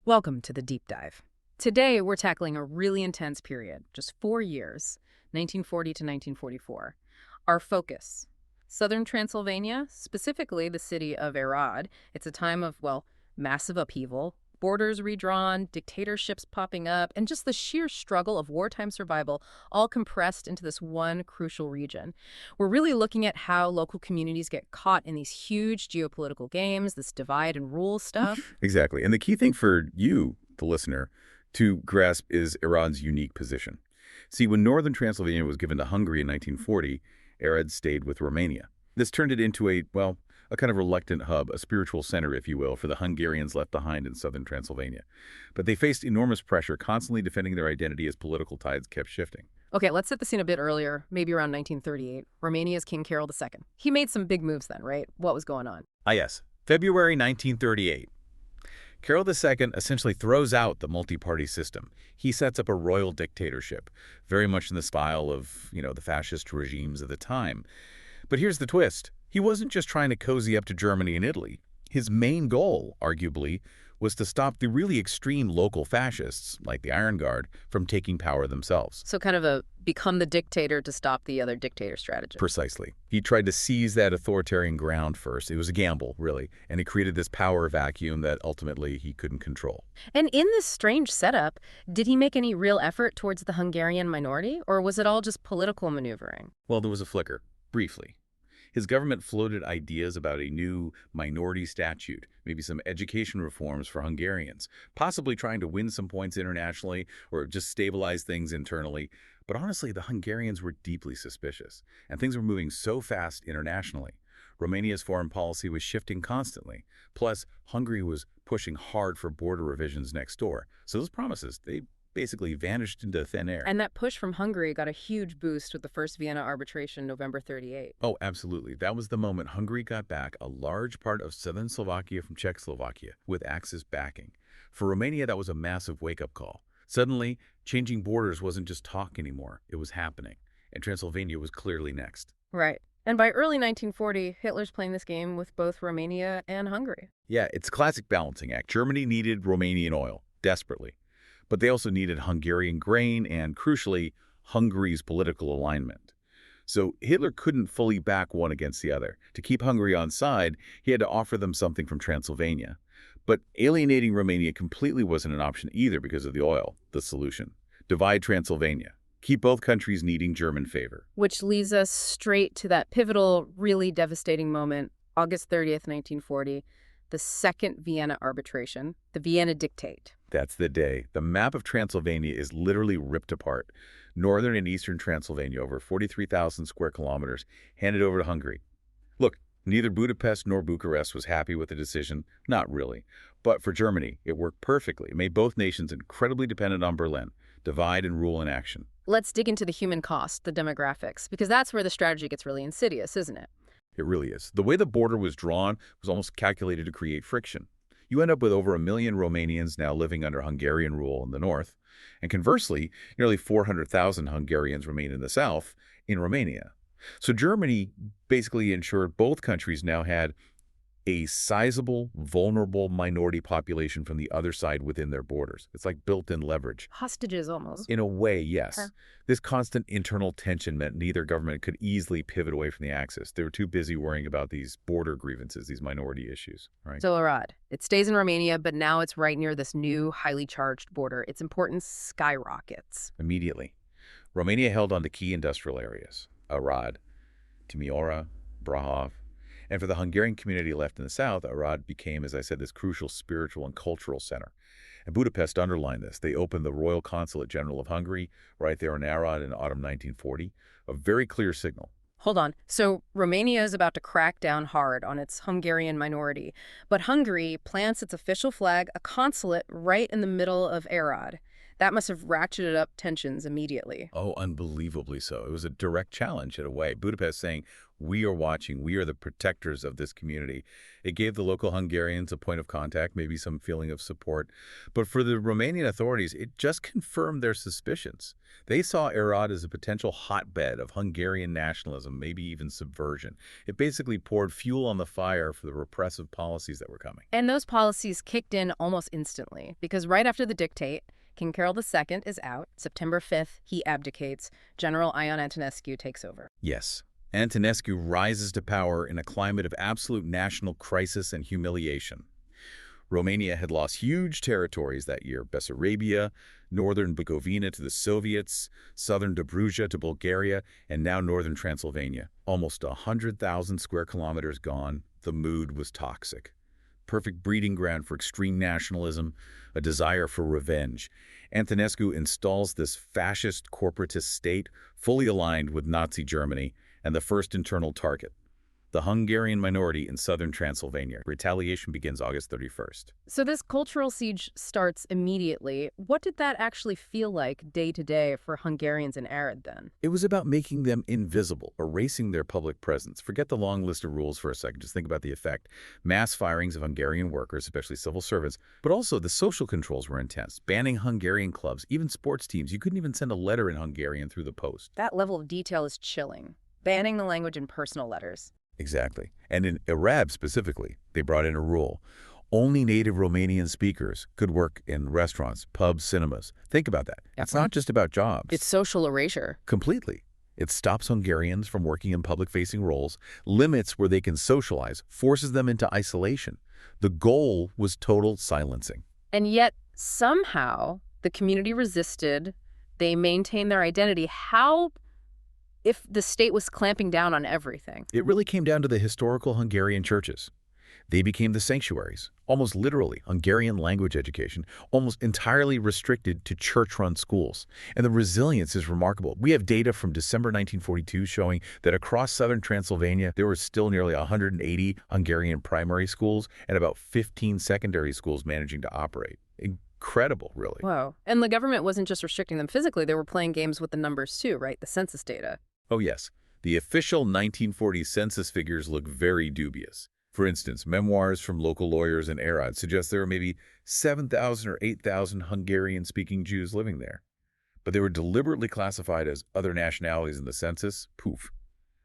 Welcome to the deep dive. Today, we're tackling a really intense period, just 4 years, 1940 to 1944. Our focus, southern Transylvania, specifically the city of Arad. It's a time of, well, massive upheaval, borders redrawn, dictatorships popping up, and just the sheer struggle of wartime survival, all compressed into this one crucial region. We're really looking at how local communities get caught in these huge geopolitical games, this divide and rule stuff. Exactly. And the key thing for you, the listener, to grasp is Iran's unique position. See, when northern Transylvania was given to Hungary in 1940, Arad stayed with Romania. This turned it into a kind of reluctant hub, a spiritual center, if you will, for the Hungarians left behind in southern Transylvania. But they faced enormous pressure, constantly defending their identity as political tides kept shifting. Okay, let's set the scene a bit earlier, maybe around 1938. Romania's King Carol II. He made some big moves then, right? What was going on? Yes, February 1938. Carol II essentially throws out the multi-party system. He sets up a royal dictatorship, very much in the style of, the fascist regimes of the time. But here's the twist. He wasn't just trying to cozy up to Germany and Italy. His main goal, arguably, was to stop the really extreme local fascists, like the Iron Guard, from taking power themselves. So kind of a become the dictator to stop the other dictator strategy. Precisely. He tried to seize that authoritarian ground first. It was a gamble, really, and it created this power vacuum that ultimately he couldn't control. And in this strange setup, did he make any real effort towards the Hungarian minority, or was it all just political maneuvering? Well, there was a flicker, briefly. His government floated ideas about a new minority statute, maybe some education reforms for Hungarians, possibly trying to win some points internationally or just stabilize things internally. But honestly, the Hungarians were deeply suspicious, and things were moving so fast internationally. Romania's foreign policy was shifting constantly. Plus, Hungary was pushing hard for border revisions next door. So those promises, they basically vanished into thin air. And that push from Hungary got a huge boost with the first Vienna arbitration, November 38. Oh, absolutely. That was the moment Hungary got back a large part of southern Slovakia from Czechoslovakia, with Axis backing. For Romania, that was a massive wake-up call. Suddenly, changing borders wasn't just talk anymore. It was happening. And Transylvania was clearly next. Right. And by early 1940, Hitler's playing this game with both Romania and Hungary. Yeah, it's a classic balancing act. Germany needed Romanian oil, desperately. But they also needed Hungarian grain and, crucially, Hungary's political alignment. So Hitler couldn't fully back one against the other. To keep Hungary on side, he had to offer them something from Transylvania. But alienating Romania completely wasn't an option either because of the oil, the solution. Divide Transylvania. Keep both countries needing German favor. Which leads us straight to that pivotal, really devastating moment, August 30th, 1940, the Second Vienna Arbitration, the Vienna Dictate. That's the day. The map of Transylvania is literally ripped apart. Northern and eastern Transylvania, over 43,000 square kilometers, handed over to Hungary. Look, neither Budapest nor Bucharest was happy with the decision. Not really. But for Germany, it worked perfectly. It made both nations incredibly dependent on Berlin. Divide and rule in action. Let's dig into the human cost, the demographics, because that's where the strategy gets really insidious, isn't it? It really is. The way the border was drawn was almost calculated to create friction. You end up with over 1 million Romanians now living under Hungarian rule in the north. And conversely, nearly 400,000 Hungarians remain in the south, in Romania. So Germany basically ensured both countries now had a sizable, vulnerable minority population from the other side within their borders. It's like built-in leverage. Hostages, almost. In a way, yes. Okay. This constant internal tension meant neither government could easily pivot away from the Axis. They were too busy worrying about these border grievances, these minority issues, right? So, Arad, it stays in Romania, but now it's right near this new, highly charged border. Its importance skyrockets. Immediately, Romania held on to key industrial areas, Arad, Timiora, Brahov. And for the Hungarian community left in the south, Arad became, as I said, this crucial spiritual and cultural center. And Budapest underlined this. They opened the Royal Consulate General of Hungary right there in Arad in autumn 1940, a very clear signal. Hold on. So Romania is about to crack down hard on its Hungarian minority, but Hungary plants its official flag, a consulate, right in the middle of Arad. That must have ratcheted up tensions immediately. Oh, unbelievably so. It was a direct challenge in a way. Budapest saying, We are watching. We are the protectors of this community. It gave the local Hungarians a point of contact, maybe some feeling of support. But for the Romanian authorities, it just confirmed their suspicions. They saw Arad as a potential hotbed of Hungarian nationalism, maybe even subversion. It basically poured fuel on the fire for the repressive policies that were coming. And those policies kicked in almost instantly, because right after the dictate, King Carol II is out. September 5th, he abdicates. General Ion Antonescu takes over. Yes. Antonescu rises to power in a climate of absolute national crisis and humiliation. Romania had lost huge territories that year: Bessarabia, northern Bukovina to the Soviets, southern Dobruja to Bulgaria, and now northern Transylvania. Almost 100,000 square kilometers gone. The mood was toxic. Perfect breeding ground for extreme nationalism, a desire for revenge. Antonescu installs this fascist corporatist state fully aligned with Nazi Germany, and the first internal target, the Hungarian minority in southern Transylvania. Retaliation begins August 31st. So this cultural siege starts immediately. What did that actually feel like day to day for Hungarians in Arad then? It was about making them invisible, erasing their public presence. Forget the long list of rules for a second. Just think about the effect. Mass firings of Hungarian workers, especially civil servants, but also the social controls were intense, banning Hungarian clubs, even sports teams. You couldn't even send a letter in Hungarian through the post. That level of detail is chilling. Banning the language in personal letters. Exactly. And in Arad specifically, they brought in a rule. Only native Romanian speakers could work in restaurants, pubs, cinemas. Think about that. It's not just about jobs. It's social erasure. Completely. It stops Hungarians from working in public-facing roles, limits where they can socialize, forces them into isolation. The goal was total silencing. And yet, somehow, the community resisted. They maintained their identity. How, if the state was clamping down on everything? It really came down to the historical Hungarian churches. They became the sanctuaries, almost literally. Hungarian language education, almost entirely restricted to church-run schools. And the resilience is remarkable. We have data from December 1942 showing that across southern Transylvania, there were still nearly 180 Hungarian primary schools and about 15 secondary schools managing to operate. Incredible, really. Wow. And the government wasn't just restricting them physically. They were playing games with the numbers too, right? The census data. Oh, yes. The official 1940 census figures look very dubious. For instance, memoirs from local lawyers in Arad suggest there were maybe 7,000 or 8,000 Hungarian-speaking Jews living there. But they were deliberately classified as other nationalities in the census. Poof.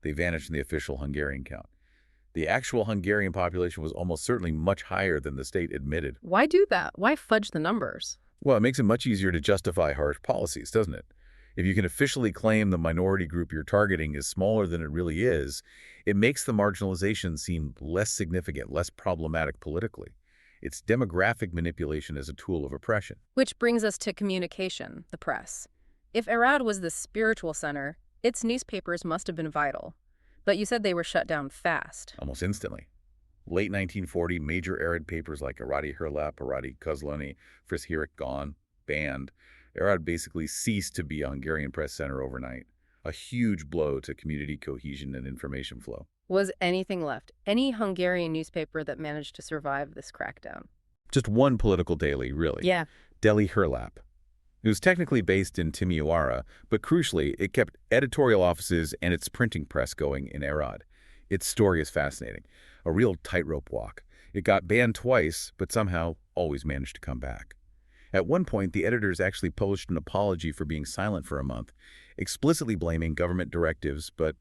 They vanished in the official Hungarian count. The actual Hungarian population was almost certainly much higher than the state admitted. Why do that? Why fudge the numbers? Well, it makes it much easier to justify harsh policies, doesn't it? If you can officially claim the minority group you're targeting is smaller than it really is, it makes the marginalization seem less significant, less problematic politically. It's demographic manipulation as a tool of oppression. Which brings us to communication, the press. If Arad was the spiritual center, its newspapers must have been vital. But you said they were shut down fast. Almost instantly. Late 1940, major Arad papers like Aradi Hírlap, Aradi Közlöny, Friss-Hírek gone, banned. Arad basically ceased to be a Hungarian press center overnight, a huge blow to community cohesion and information flow. Was anything left? Any Hungarian newspaper that managed to survive this crackdown? Just one political daily, really. Yeah. Deli Hírlap. It was technically based in Timisoara, but crucially, it kept editorial offices and its printing press going in Arad. Its story is fascinating, a real tightrope walk. It got banned twice, but somehow always managed to come back. At one point, the editors actually published an apology for being silent for a month, explicitly blaming government directives, but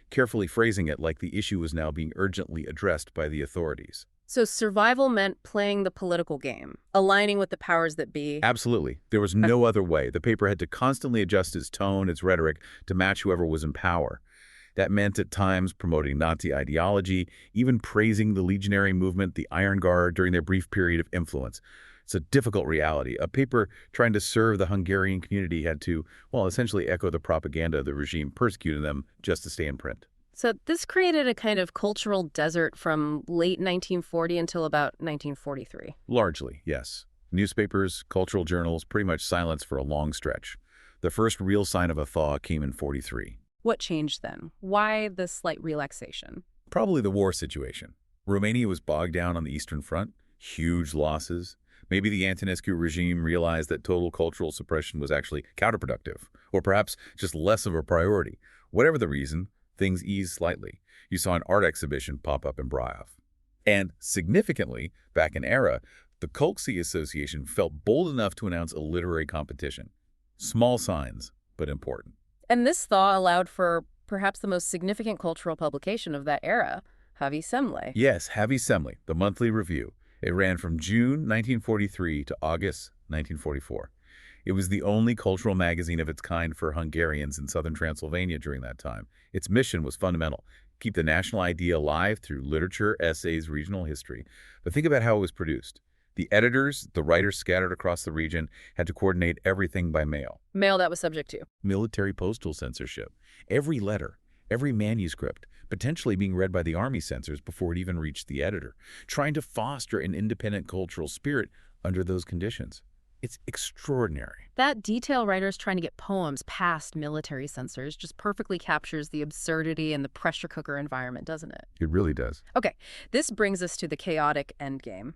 carefully phrasing it like the issue was now being urgently addressed by the authorities. So survival meant playing the political game, aligning with the powers that be. Absolutely. There was no other way. The paper had to constantly adjust its tone, its rhetoric, to match whoever was in power. That meant at times promoting Nazi ideology, even praising the legionary movement, the Iron Guard, during their brief period of influence. It's a difficult reality. A paper trying to serve the Hungarian community had to, well, essentially echo the propaganda of the regime persecuting them just to stay in print. So this created a kind of cultural desert from late 1940 until about 1943. Largely, yes. Newspapers, cultural journals, pretty much silence for a long stretch. The first real sign of a thaw came in 43. What changed then? Why the slight relaxation? Probably the war situation. Romania was bogged down on the Eastern Front, huge losses. Maybe the Antonescu regime realized that total cultural suppression was actually counterproductive, or perhaps just less of a priority. Whatever the reason, things eased slightly. You saw an art exhibition pop up in Braiov. And significantly, back in Era, the Kolkzi Association felt bold enough to announce a literary competition. Small signs, but important. And this thaw allowed for perhaps the most significant cultural publication of that era, Javi Semle. Yes, Havi Semli, the monthly review. It ran from June 1943 to August 1944. It was the only cultural magazine of its kind for Hungarians in southern Transylvania during that time. Its mission was fundamental: keep the national idea alive through literature, essays, regional history. But think about how it was produced. The editors, the writers scattered across the region, had to coordinate everything by mail. Mail that was subject to. Military postal censorship. Every letter, every manuscript, potentially being read by the army censors before it even reached the editor, trying to foster an independent cultural spirit under those conditions. It's extraordinary. That detail writers trying to get poems past military censors just perfectly captures the absurdity and the pressure cooker environment, doesn't it? It really does. Okay, this brings us to the chaotic endgame.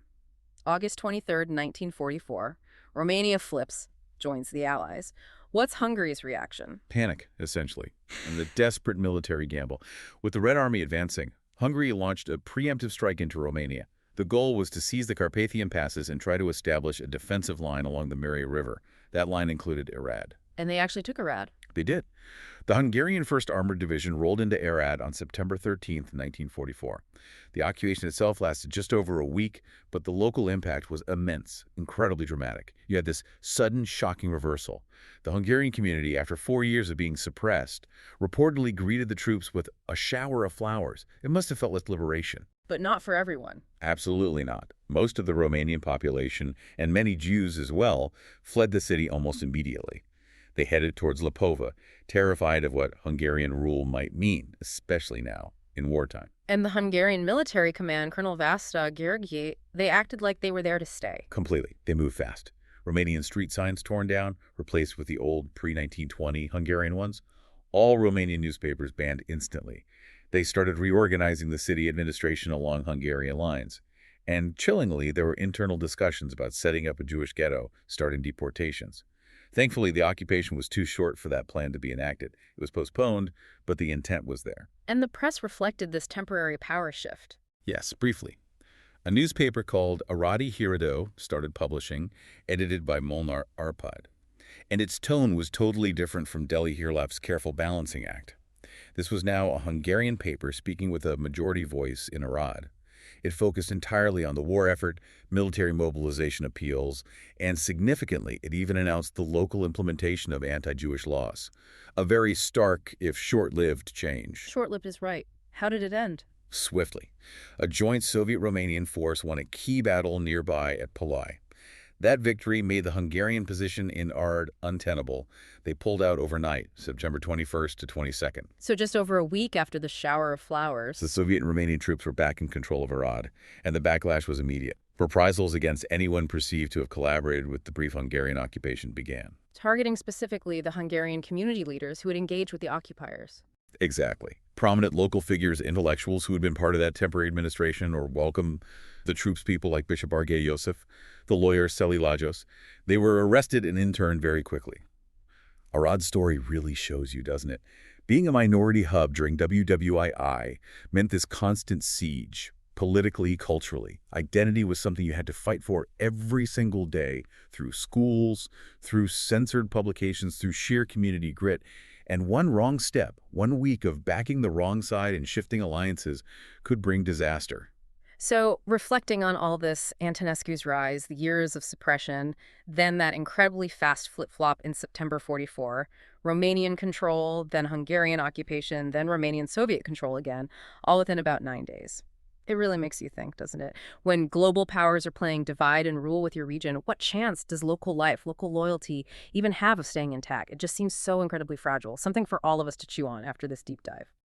August 23rd, 1944, Romania flips, joins the Allies. What's Hungary's reaction? Panic, essentially, and the desperate military gamble. With the Red Army advancing, Hungary launched a preemptive strike into Romania. The goal was to seize the Carpathian passes and try to establish a defensive line along the Murray River. That line included Arad. And they actually took Arad. They did. The Hungarian 1st Armored Division rolled into Arad on September 13, 1944. The occupation itself lasted just over a week, but the local impact was immense, incredibly dramatic. You had this sudden, shocking reversal. The Hungarian community, after 4 years of being suppressed, reportedly greeted the troops with a shower of flowers. It must have felt like liberation. But not for everyone. Absolutely not. Most of the Romanian population, and many Jews as well, fled the city almost immediately. They headed towards Lapova, terrified of what Hungarian rule might mean, especially now, in wartime. And the Hungarian military command, Colonel Vasta Gergely, they acted like they were there to stay. Completely. They moved fast. Romanian street signs torn down, replaced with the old pre-1920 Hungarian ones. All Romanian newspapers banned instantly. They started reorganizing the city administration along Hungarian lines. And chillingly, there were internal discussions about setting up a Jewish ghetto, starting deportations. Thankfully, the occupation was too short for that plan to be enacted. It was postponed, but the intent was there. And the press reflected this temporary power shift. Yes, briefly. A newspaper called Arad Hirado started publishing, edited by Molnar Arpad. And its tone was totally different from Deli Hirlap's careful balancing act. This was now a Hungarian paper speaking with a majority voice in Arad. It focused entirely on the war effort, military mobilization appeals, and significantly, it even announced the local implementation of anti-Jewish laws. A very stark, if short-lived, change. Short-lived is right. How did it end? Swiftly. A joint Soviet-Romanian force won a key battle nearby at Palai. That victory made the Hungarian position in Arad untenable. They pulled out overnight, September 21st to 22nd. So just over a week after the shower of flowers. The Soviet and Romanian troops were back in control of Arad, and the backlash was immediate. Reprisals against anyone perceived to have collaborated with the brief Hungarian occupation began. Targeting specifically the Hungarian community leaders who had engaged with the occupiers. Exactly. Prominent local figures, intellectuals who had been part of that temporary administration or welcomed the troops, people like Bishop Argay Yosef, the lawyer Seli Lajos, they were arrested and interned very quickly. Arad's story really shows you, doesn't it? Being a minority hub during WWII meant this constant siege, politically, culturally. Identity was something you had to fight for every single day, through schools, through censored publications, through sheer community grit. And one wrong step, 1 week of backing the wrong side and shifting alliances could bring disaster. So, reflecting on all this, Antonescu's rise, the years of suppression, then that incredibly fast flip-flop in September 44, Romanian control, then Hungarian occupation, then Romanian Soviet control again, all within about 9 days. It really makes you think, doesn't it? When global powers are playing divide and rule with your region, what chance does local life, local loyalty even have of staying intact? It just seems so incredibly fragile, something for all of us to chew on after this deep dive.